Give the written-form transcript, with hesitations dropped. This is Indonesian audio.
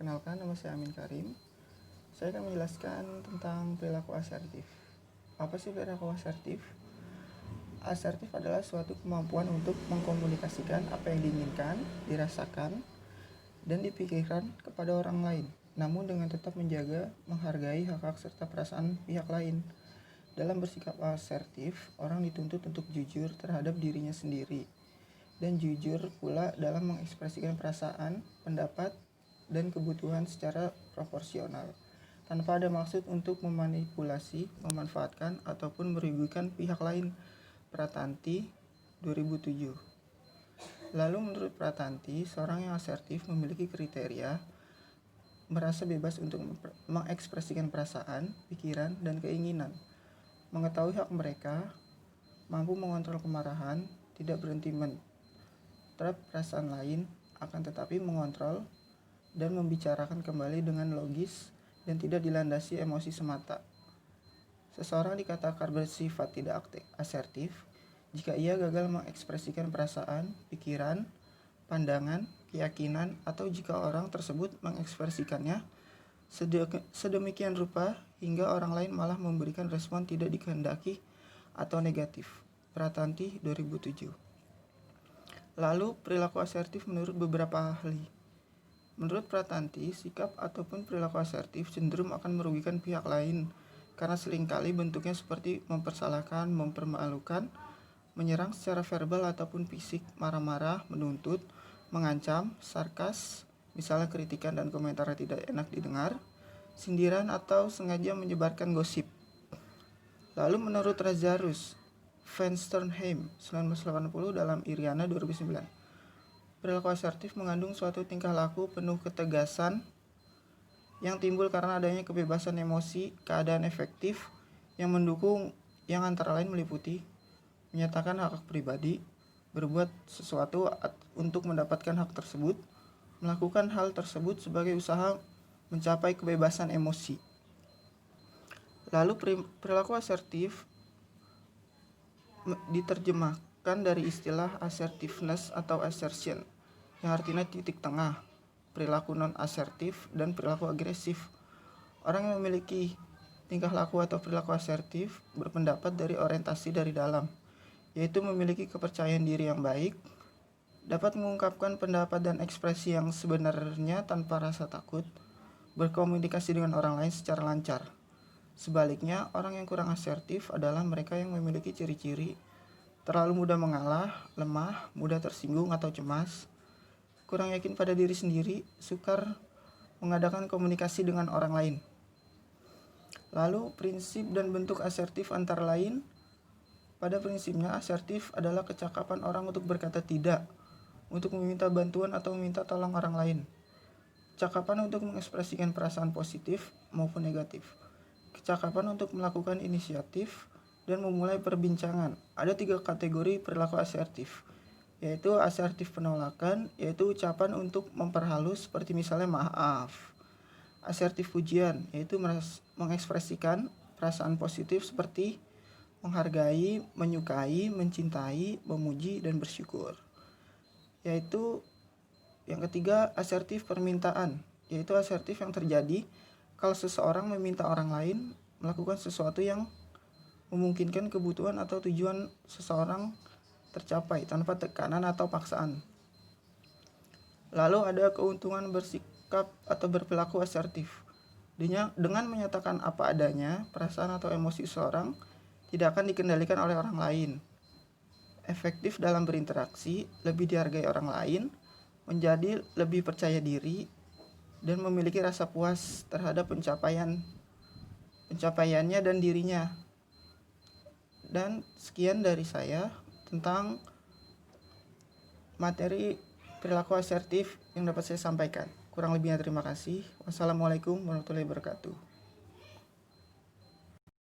Perkenalkan, nama saya Amin Karim. Saya akan menjelaskan tentang perilaku asertif. Apa sih perilaku asertif? Asertif adalah suatu kemampuan untuk mengkomunikasikan apa yang diinginkan, dirasakan, dan dipikirkan kepada orang lain, namun dengan tetap menjaga, menghargai hak-hak serta perasaan pihak lain. Dalam bersikap asertif, orang dituntut untuk jujur terhadap dirinya sendiri, dan jujur pula dalam mengekspresikan perasaan, pendapat, dan kebutuhan secara proporsional, tanpa ada maksud untuk memanipulasi, memanfaatkan, ataupun merugikan pihak lain. Pratanti 2007. Lalu menurut Pratanti, seorang yang asertif memiliki kriteria merasa bebas untuk mengekspresikan perasaan, pikiran, dan keinginan, mengetahui hak mereka, mampu mengontrol kemarahan, tidak berhenti menerap perasaan lain, akan tetapi mengontrol dan membicarakan kembali dengan logis dan tidak dilandasi emosi semata. Seseorang dikatakan bersifat tidak asertif jika ia gagal mengekspresikan perasaan, pikiran, pandangan, keyakinan, atau jika orang tersebut mengekspresikannya sedemikian rupa hingga orang lain malah memberikan respon tidak dikehendaki atau negatif. Pratanti 2007. Lalu, perilaku asertif menurut beberapa ahli. Menurut Pratanti, sikap ataupun perilaku asertif cenderung akan merugikan pihak lain karena seringkali bentuknya seperti mempersalahkan, mempermalukan, menyerang secara verbal ataupun fisik, marah-marah, menuntut, mengancam, sarkas, misalnya kritikan dan komentar yang tidak enak didengar, sindiran atau sengaja menyebarkan gosip. Lalu menurut Lazarus Fensternheim 1980 dalam Iriana 2009, perilaku asertif mengandung suatu tingkah laku penuh ketegasan yang timbul karena adanya kebebasan emosi, keadaan efektif yang mendukung, yang antara lain meliputi menyatakan hak pribadi, berbuat sesuatu untuk mendapatkan hak tersebut, melakukan hal tersebut sebagai usaha mencapai kebebasan emosi. Lalu perilaku asertif diterjemahkan dari istilah assertiveness atau assertion, yang artinya titik tengah, perilaku non-asertif, dan perilaku agresif. Orang yang memiliki tingkah laku atau perilaku asertif berpendapat dari orientasi dari dalam, yaitu memiliki kepercayaan diri yang baik, dapat mengungkapkan pendapat dan ekspresi yang sebenarnya tanpa rasa takut, berkomunikasi dengan orang lain secara lancar. Sebaliknya, orang yang kurang asertif adalah mereka yang memiliki ciri-ciri terlalu mudah mengalah, lemah, mudah tersinggung atau cemas, kurang yakin pada diri sendiri, sukar mengadakan komunikasi dengan orang lain. Lalu, prinsip dan bentuk asertif antara lain. Pada prinsipnya, asertif adalah kecakapan orang untuk berkata tidak, untuk meminta bantuan atau meminta tolong orang lain. Kecakapan untuk mengekspresikan perasaan positif maupun negatif. Kecakapan untuk melakukan inisiatif dan memulai perbincangan. Ada 3 kategori perilaku asertif, yaitu asertif penolakan, yaitu ucapan untuk memperhalus seperti misalnya maaf. Asertif pujian, yaitu mengekspresikan perasaan positif seperti menghargai, menyukai, mencintai, memuji, dan bersyukur. Yaitu yang ketiga, asertif permintaan, yaitu asertif yang terjadi kalau seseorang meminta orang lain melakukan sesuatu yang memungkinkan kebutuhan atau tujuan seseorang tercapai tanpa tekanan atau paksaan. Lalu ada keuntungan bersikap atau berperilaku asertif. Dengan menyatakan apa adanya, perasaan atau emosi seseorang tidak akan dikendalikan oleh orang lain. Efektif dalam berinteraksi, lebih dihargai orang lain, menjadi lebih percaya diri, dan memiliki rasa puas terhadap pencapaiannya dan dirinya. Dan sekian dari saya tentang materi perilaku asertif yang dapat saya sampaikan. Kurang lebihnya terima kasih. Wassalamualaikum warahmatullahi wabarakatuh.